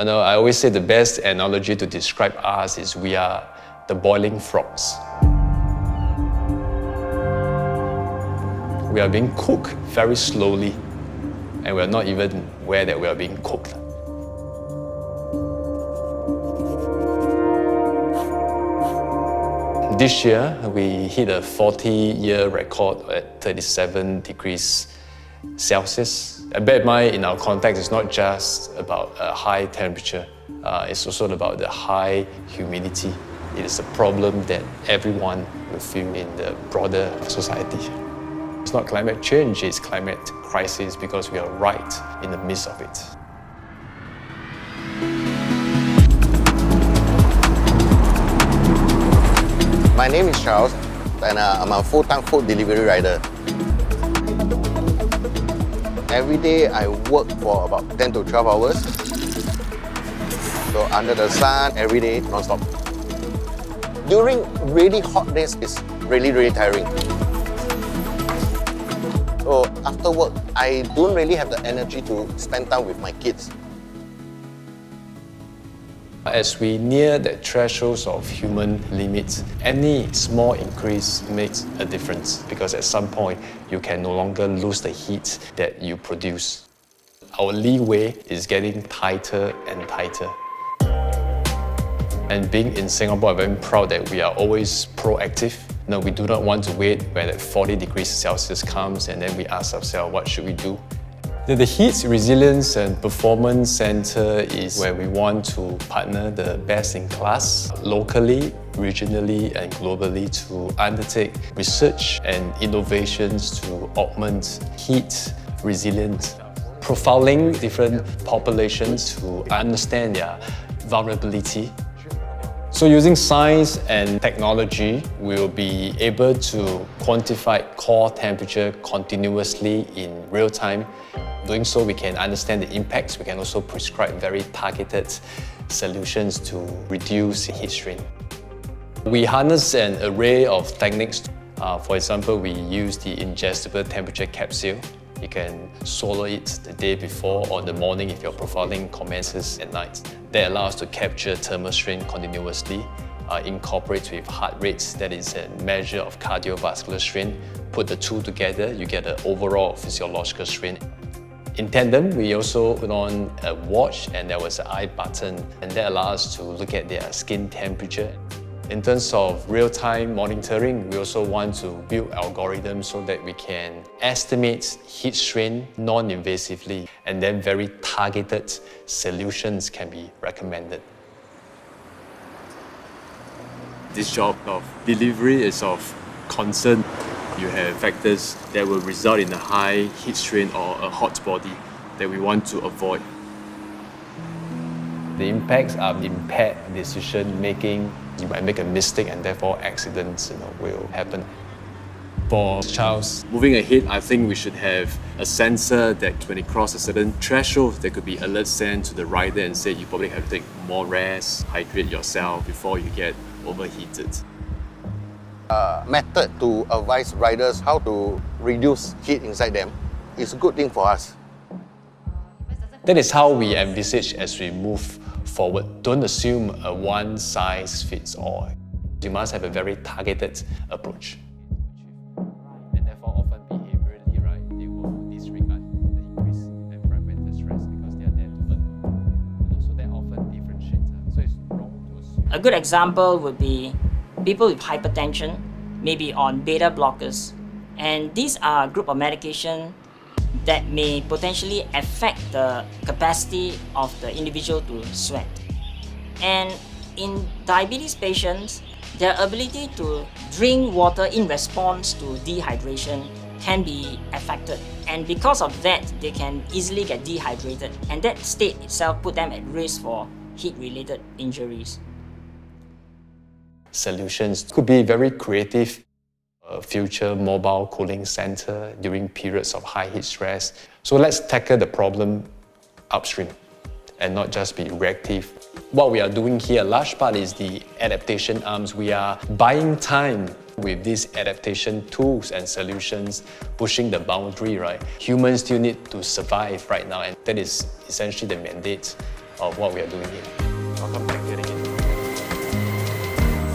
know, I always say the best analogy to describe us is we are the boiling frogs. We are being cooked very slowly, and we are not even aware that we are being cooked. This year, we hit a 40-year record at 37 degrees Celsius. Bear in mind, in our context, it's not just about a high temperature, it's also about the high humidity. It is a problem that everyone will feel in the broader society. It's not climate change, it's climate crisis because we are right in the midst of it. My name is Charles, and I'm a full-time food delivery rider. Every day I work for about 10 to 12 hours. So under the sun, every day, non-stop. During really hot days, it's really tiring. So after work, I don't really have the energy to spend time with my kids. As we near the thresholds of human limits, any small increase makes a difference because at some point you can no longer lose the heat that you produce. Our leeway is getting tighter and tighter. And being in Singapore, I'm very proud that we are always proactive. No, we do not want to wait when that 40 degrees Celsius comes and then we ask ourselves, what should we do? The Heat Resilience and Performance Center is where we want to partner the best in class locally, regionally and globally to undertake research and innovations to augment heat resilience, profiling different populations to understand their vulnerability. So using science and technology, we will be able to quantify core temperature continuously in real time. Doing so, we can understand the impacts. We can also prescribe very targeted solutions to reduce heat strain. We harness an array of techniques. For example, we use the ingestible temperature capsule. You can swallow it the day before or the morning if your profiling commences at night. That allows us to capture thermal strain continuously, incorporates with heart rates, that is a measure of cardiovascular strain. Put the two together, you get an overall physiological strain. In tandem, we also put on a watch and there was an eye button, and that allows us to look at their skin temperature. In terms of real-time monitoring, we also want to build algorithms so that we can estimate heat strain non-invasively, and then very targeted solutions can be recommended. This job of delivery is of concern. You have factors that will result in a high heat strain or a hot body that we want to avoid. The impacts are impaired decision making. You might make a mistake and therefore accidents will happen. For Charles, moving ahead, I think we should have a sensor that when it crosses a certain threshold, there could be alerts sent to the rider and say you probably have to take more rest, hydrate yourself before you get overheated. Method to advise riders how to reduce heat inside them is a good thing for us. That is how we envisage as we move forward. Don't assume a one-size-fits-all. You must have a very targeted approach. And therefore, often behaviorally, right, they will disregard the increase and fragmented stress because they are there to earn. And also, that often differentiates. So it's wrong to assume. A good example would be people with hypertension, maybe on beta blockers. And these are a group of medication that may potentially affect the capacity of the individual to sweat. And in diabetes patients, their ability to drink water in response to dehydration can be affected. And because of that, they can easily get dehydrated. And that state itself put them at risk for heat-related injuries. Solutions could be very creative. A future mobile cooling center during periods of high heat stress. So let's tackle the problem upstream and not just be reactive. What we are doing here, a large part is the adaptation arms. We are buying time with these adaptation tools and solutions, pushing the boundary, right? Humans still need to survive right now, and that is essentially the mandate of what we are doing here. How come they're getting it?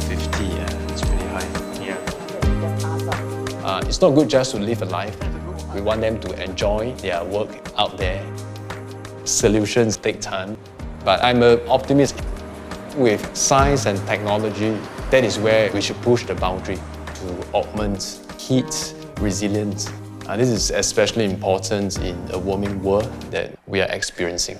50, yeah, it's pretty high. Yeah. It's not good just to live a life. We want them to enjoy their work out there. Solutions take time, but I'm an optimist. With science and technology, that is where we should push the boundary to augment heat resilience. This is especially important in a warming world that we are experiencing.